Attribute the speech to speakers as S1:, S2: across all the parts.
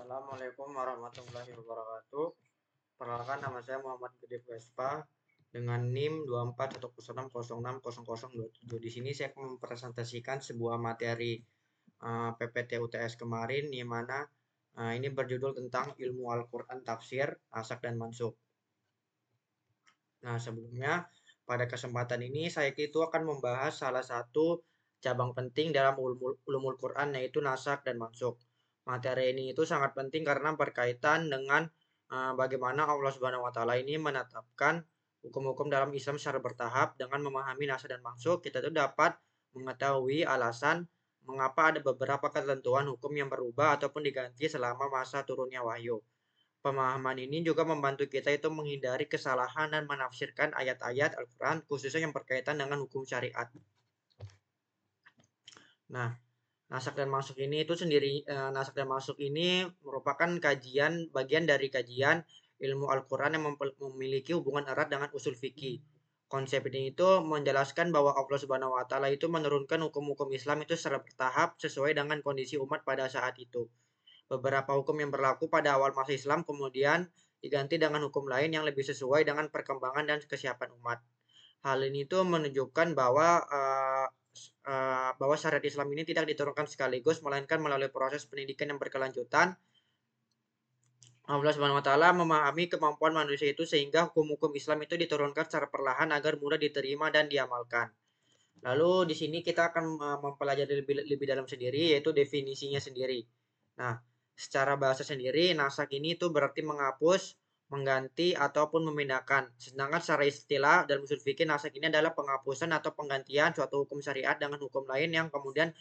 S1: Assalamualaikum warahmatullahi wabarakatuh. Perkenalkan, nama saya Muhammad Gede Vespa dengan NIM 2411606027. Di sini saya akan mempresentasikan sebuah materi PPT UTS kemarin, di mana ini berjudul tentang ilmu Al-Quran tafsir, nasak dan mansukh. Nah, sebelumnya pada kesempatan ini saya itu akan membahas salah satu cabang penting dalam ulumul Quran, yaitu nasak dan mansukh. Materi ini itu sangat penting karena berkaitan dengan bagaimana Allah Subhanahu wa taala ini menetapkan hukum-hukum dalam Islam secara bertahap. Dengan memahami nasak dan mansukh, kita itu dapat mengetahui alasan mengapa ada beberapa ketentuan hukum yang berubah ataupun diganti selama masa turunnya wahyu. Pemahaman ini juga membantu kita itu menghindari kesalahan dan menafsirkan ayat-ayat Al-Quran, khususnya yang berkaitan dengan hukum syariat. Nah, nasak dan mansukh ini itu sendiri, nasak dan mansukh ini merupakan bagian dari kajian ilmu Al-Quran yang memiliki hubungan erat dengan usul fikih. Konsep ini itu menjelaskan bahwa Allah Subhanahu wa taala itu menurunkan hukum-hukum Islam itu secara bertahap sesuai dengan kondisi umat pada saat itu. Beberapa hukum yang berlaku pada awal masa Islam kemudian diganti dengan hukum lain yang lebih sesuai dengan perkembangan dan kesiapan umat. Hal ini tuh menunjukkan bahwa syariat Islam ini tidak diturunkan sekaligus, melainkan melalui proses pendidikan yang berkelanjutan. Allah Subhanahu wa taala memahami kemampuan manusia itu sehingga hukum-hukum Islam itu diturunkan secara perlahan agar mudah diterima dan diamalkan. Lalu di sini kita akan mempelajari lebih dalam sendiri, yaitu definisinya sendiri. Nah, secara bahasa sendiri, nasak ini itu berarti menghapus, mengganti, ataupun memindahkan. Sedangkan secara istilah dalam usul fikih, nasak ini adalah penghapusan atau penggantian suatu hukum syariat dengan hukum lain yang kemudian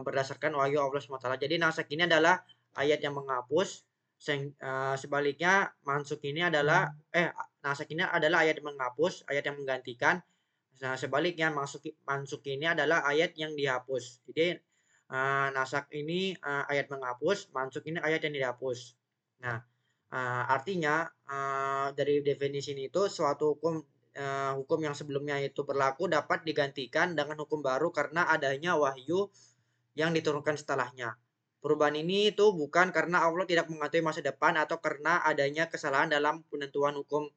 S1: berdasarkan wahyu Allah SWT. Jadi nasak ini adalah ayat yang menghapus, sebaliknya nasak ini adalah ayat yang menghapus, ayat yang menggantikan. Nah, sebaliknya mansukh ini adalah ayat yang dihapus. Jadi nasak ini ayat menghapus, mansukh ini ayat yang dihapus. Nah, artinya dari definisi ini itu suatu hukum yang sebelumnya itu berlaku dapat digantikan dengan hukum baru karena adanya wahyu yang diturunkan setelahnya. Perubahan ini itu bukan karena Allah tidak mengetahui masa depan atau karena adanya kesalahan dalam penentuan hukum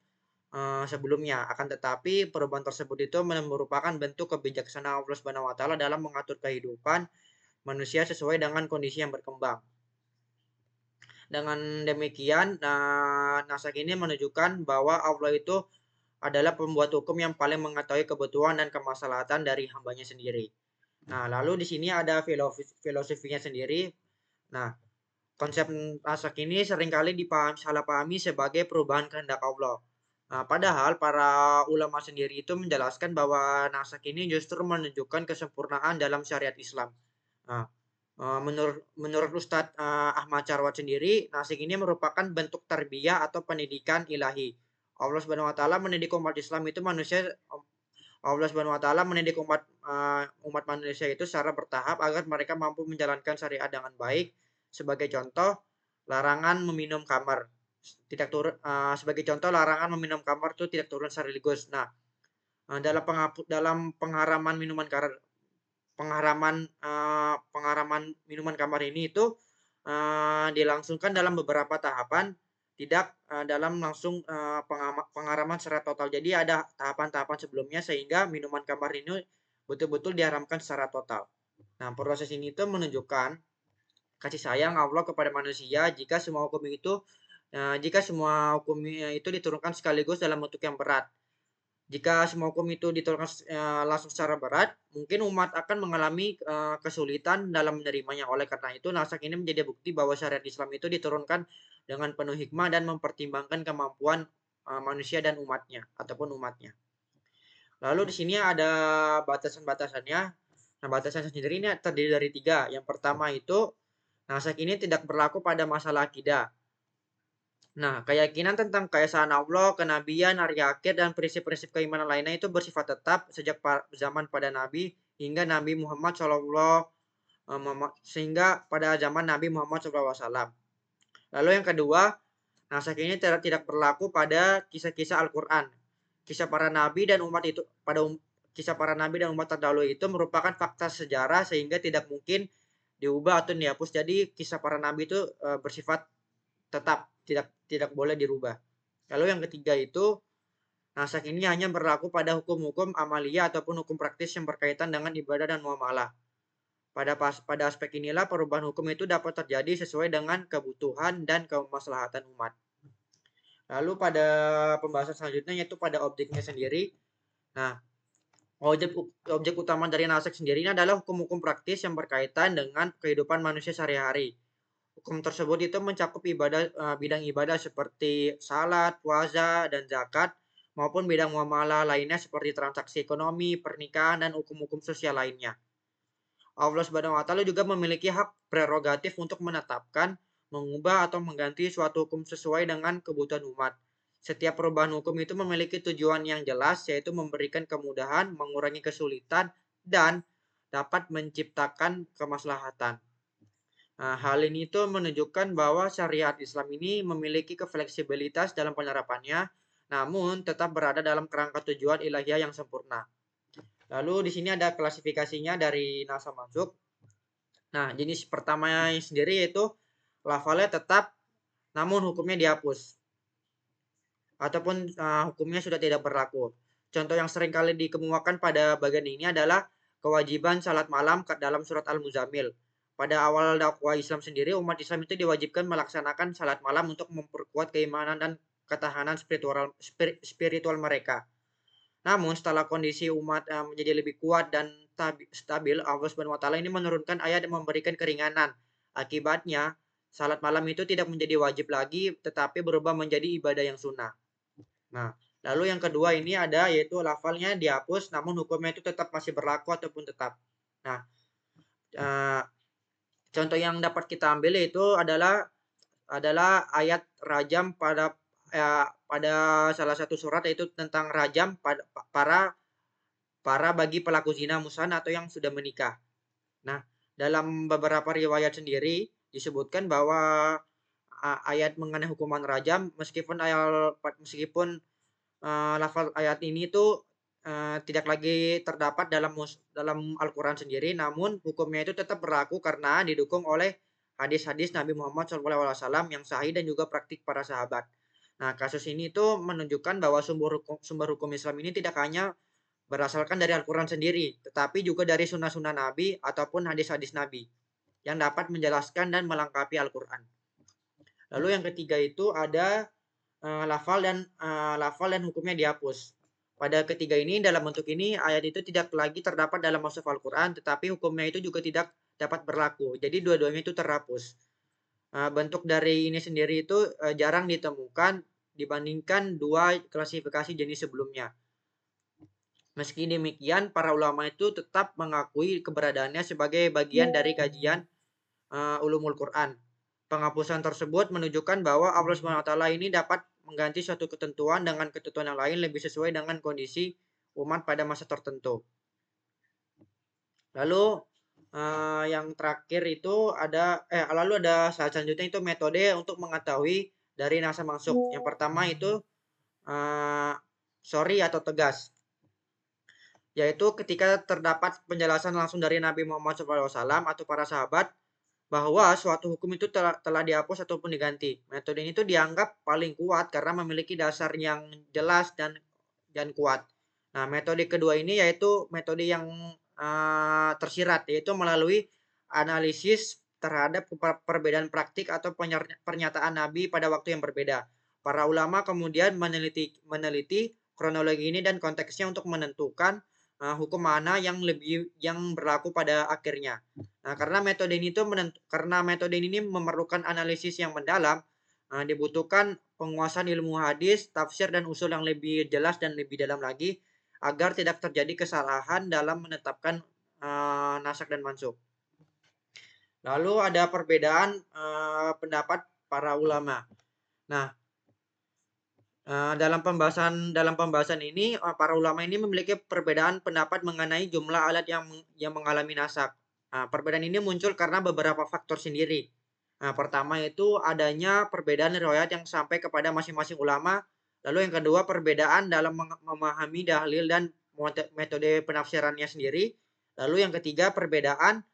S1: sebelumnya. Akan tetapi perubahan tersebut itu merupakan bentuk kebijaksanaan Allah Subhanahu wa taala dalam mengatur kehidupan manusia sesuai dengan kondisi yang berkembang. Dengan demikian, nasak ini menunjukkan bahwa Allah itu adalah pembuat hukum yang paling mengetahui kebutuhan dan kemaslahatan dari hambanya sendiri. Nah, lalu di sini ada filosofinya sendiri. Nah, konsep nasak ini seringkali salah pahami sebagai perubahan kehendak Allah. Nah, padahal para ulama sendiri itu menjelaskan bahwa nasak ini justru menunjukkan kesempurnaan dalam syariat Islam. Nah, menurut Ustadz Ahmad Carwat sendiri, nasak ini merupakan bentuk tarbiyah atau pendidikan ilahi. Allah Subhanahu wa taala mendidik umat Islam itu Allah Subhanahu wa taala mendidik umat manusia itu secara bertahap agar mereka mampu menjalankan syariat dengan baik. Sebagai contoh, larangan meminum khamar tidak turun sebagai contoh larangan meminum khamar itu tidak turun sekaligus. Nah, dalam pengharaman minuman khamar ini itu dilangsungkan dalam beberapa tahapan, tidak dalam langsung pengharaman secara total. Jadi ada tahapan-tahapan sebelumnya sehingga minuman khamar ini betul-betul diharamkan secara total. Nah, proses ini itu menunjukkan kasih sayang Allah kepada manusia jika semua hukum itu diturunkan sekaligus dalam bentuk yang berat. Jika semua hukum itu diturunkan langsung secara berat, mungkin umat akan mengalami kesulitan dalam menerimanya. Oleh karena itu, nasak ini menjadi bukti bahwa syariat Islam itu diturunkan dengan penuh hikmah dan mempertimbangkan kemampuan manusia dan umatnya ataupun umatnya. Lalu di sini ada batasan-batasannya. Nah, batasan sendiri ini terdiri dari 3. Yang pertama itu, nasak ini tidak berlaku pada masalah akidah. Nah, keyakinan tentang keesaan Allah, kenabian, hari akhir, dan prinsip-prinsip keimanan lainnya itu bersifat tetap sejak zaman pada Nabi hingga Nabi Muhammad sehingga pada zaman Nabi Muhammad SAW. Lalu yang kedua, nasak ini tidak berlaku pada kisah-kisah Al-Quran. Kisah para nabi dan umat itu kisah para nabi dan umat terdahulu itu merupakan fakta sejarah sehingga tidak mungkin diubah atau dihapus. Jadi kisah para nabi itu bersifat tetap, tidak boleh dirubah. Lalu yang ketiga itu, naskah ini hanya berlaku pada hukum-hukum amalia ataupun hukum praktis yang berkaitan dengan ibadah dan muamalah. Pada aspek inilah perubahan hukum itu dapat terjadi sesuai dengan kebutuhan dan kemaslahatan umat. Lalu pada pembahasan selanjutnya yaitu pada objeknya sendiri. Nah, objek utama dari naskah sendiri ini adalah hukum-hukum praktis yang berkaitan dengan kehidupan manusia sehari-hari. Hukum tersebut itu mencakup bidang ibadah seperti salat, puasa, dan zakat, maupun bidang muamalah lainnya seperti transaksi ekonomi, pernikahan, dan hukum-hukum sosial lainnya. Allah Subhanahu wa taala juga memiliki hak prerogatif untuk menetapkan, mengubah atau mengganti suatu hukum sesuai dengan kebutuhan umat. Setiap perubahan hukum itu memiliki tujuan yang jelas, yaitu memberikan kemudahan, mengurangi kesulitan, dan dapat menciptakan kemaslahatan. Nah, hal ini itu menunjukkan bahwa syariat Islam ini memiliki kefleksibilitas dalam penerapannya, namun tetap berada dalam kerangka tujuan ilahiyah yang sempurna. Lalu di sini ada klasifikasinya dari NASA masuk. Nah, jenis pertama sendiri yaitu lafalnya tetap namun hukumnya dihapus ataupun hukumnya sudah tidak berlaku. Contoh yang sering kali dikemukakan pada bagian ini adalah kewajiban salat malam dalam surat Al-Muzammil. Pada awal dakwah Islam sendiri, umat Islam itu diwajibkan melaksanakan salat malam untuk memperkuat keimanan dan ketahanan spiritual mereka. Namun setelah kondisi umat menjadi lebih kuat dan stabil, Allah Subhanahu wa taala ini menurunkan ayat yang memberikan keringanan. Akibatnya, salat malam itu tidak menjadi wajib lagi tetapi berubah menjadi ibadah yang sunnah. Nah, lalu yang kedua ini ada yaitu lafalnya dihapus namun hukumnya itu tetap masih berlaku ataupun tetap. Nah, contoh yang dapat kita ambil yaitu adalah ayat rajam pada salah satu surat yaitu tentang rajam para bagi pelaku zina musan atau yang sudah menikah. Nah, dalam beberapa riwayat sendiri disebutkan bahwa ayat mengenai hukuman rajam meskipun lafal ayat ini itu tidak lagi terdapat dalam Al-Qur'an sendiri, namun hukumnya itu tetap berlaku karena didukung oleh hadis-hadis Nabi Muhammad SAW yang sahih dan juga praktik para sahabat. Nah, kasus ini itu menunjukkan bahwa sumber hukum Islam ini tidak hanya berasalkan dari Al-Quran sendiri, tetapi juga dari sunnah-sunnah Nabi ataupun hadis-hadis Nabi yang dapat menjelaskan dan melengkapi Al-Quran. Lalu yang ketiga itu ada lafal dan hukumnya dihapus. Pada ketiga ini dalam bentuk ini ayat itu tidak lagi terdapat dalam mushaf Al-Quran, tetapi hukumnya itu juga tidak dapat berlaku. Jadi dua-duanya itu terhapus. Bentuk dari ini sendiri itu jarang ditemukan dibandingkan dua klasifikasi jenis sebelumnya. Meski demikian, para ulama itu tetap mengakui keberadaannya sebagai bagian dari kajian ulumul Quran. Penghapusan tersebut menunjukkan bahwa Allah SWT ini dapat mengganti suatu ketentuan dengan ketentuan yang lain lebih sesuai dengan kondisi umat pada masa tertentu. Lalu yang terakhir itu lalu ada selanjutnya itu metode untuk mengetahui dari naskah mansukh. Yang pertama itu sorry atau tegas, yaitu ketika terdapat penjelasan langsung dari Nabi Muhammad SAW atau para sahabat bahwa suatu hukum itu telah dihapus ataupun diganti. Metode ini tuh dianggap paling kuat karena memiliki dasar yang jelas dan kuat. Nah, metode kedua ini yaitu metode yang tersirat, yaitu melalui analisis terhadap perbedaan praktik atau pernyataan Nabi pada waktu yang berbeda. Para ulama kemudian meneliti kronologi ini dan konteksnya untuk menentukan hukum mana yang berlaku pada akhirnya. Nah, karena metode ini memerlukan analisis yang mendalam, dibutuhkan penguasaan ilmu hadis, tafsir dan usul yang lebih jelas dan lebih dalam lagi agar tidak terjadi kesalahan dalam menetapkan naskah dan mansukh. Lalu ada perbedaan pendapat para ulama. Nah, dalam pembahasan ini para ulama ini memiliki perbedaan pendapat mengenai jumlah alat yang mengalami naskah. Perbedaan ini muncul karena beberapa faktor sendiri. Pertama itu adanya perbedaan riwayat yang sampai kepada masing-masing ulama. Lalu yang kedua perbedaan dalam memahami dalil dan metode penafsirannya sendiri. Lalu yang ketiga perbedaan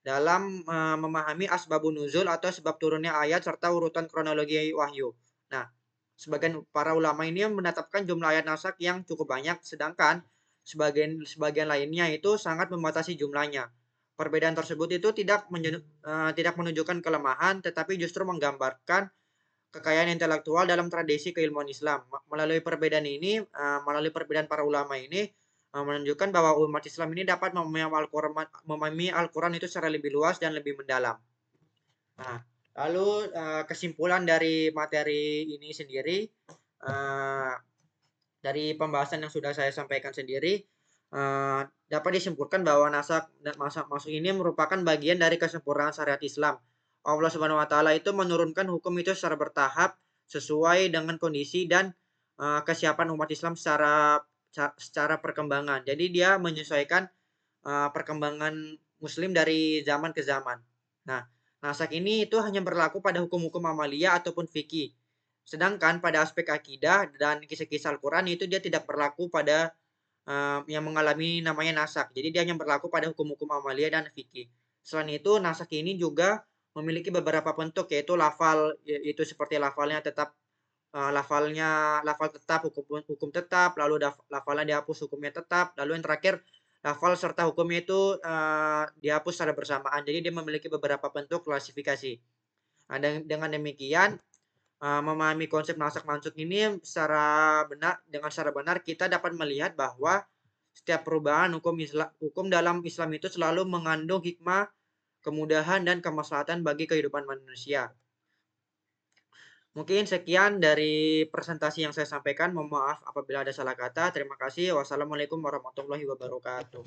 S1: dalam memahami asbabun nuzul atau sebab turunnya ayat serta urutan kronologi wahyu. Nah, sebagian para ulama ini menetapkan jumlah ayat naskh yang cukup banyak, sedangkan sebagian lainnya itu sangat membatasi jumlahnya. Perbedaan tersebut itu tidak menunjukkan kelemahan, tetapi justru menggambarkan kekayaan intelektual dalam tradisi keilmuan Islam. Melalui perbedaan para ulama ini menunjukkan bahwa umat Islam ini dapat memahami Al-Quran itu secara lebih luas dan lebih mendalam. Nah, lalu kesimpulan dari materi ini sendiri, uh, dari pembahasan yang sudah saya sampaikan sendiri, dapat disimpulkan bahwa naskah masuk ini merupakan bagian dari kesempurnaan syariat Islam. Allah Subhanahu wa taala itu menurunkan hukum itu secara bertahap sesuai dengan kondisi dan kesiapan umat Islam secara perkembangan. Jadi dia menyesuaikan perkembangan muslim dari zaman ke zaman. Nah, naskah ini itu hanya berlaku pada hukum-hukum amaliyah ataupun fikih. Sedangkan pada aspek akidah dan kisah-kisah Al-Quran itu dia tidak berlaku pada yang mengalami namanya nasak. Jadi dia hanya berlaku pada hukum-hukum amaliyah dan fikih. Selain itu, nasak ini juga memiliki beberapa bentuk, yaitu lafal, yaitu seperti lafal tetap, hukum tetap, lalu lafalnya dihapus, hukumnya tetap, lalu yang terakhir lafal serta hukumnya itu dihapus secara bersamaan. Jadi dia memiliki beberapa bentuk klasifikasi. Nah, dengan demikian memahami konsep nasak mansuk ini secara benar kita dapat melihat bahwa setiap perubahan hukum dalam Islam itu selalu mengandung hikmah, kemudahan dan kemaslahatan bagi kehidupan manusia. Mungkin sekian dari presentasi yang saya sampaikan. Mohon maaf apabila ada salah kata. Terima kasih. Wassalamualaikum warahmatullahi wabarakatuh.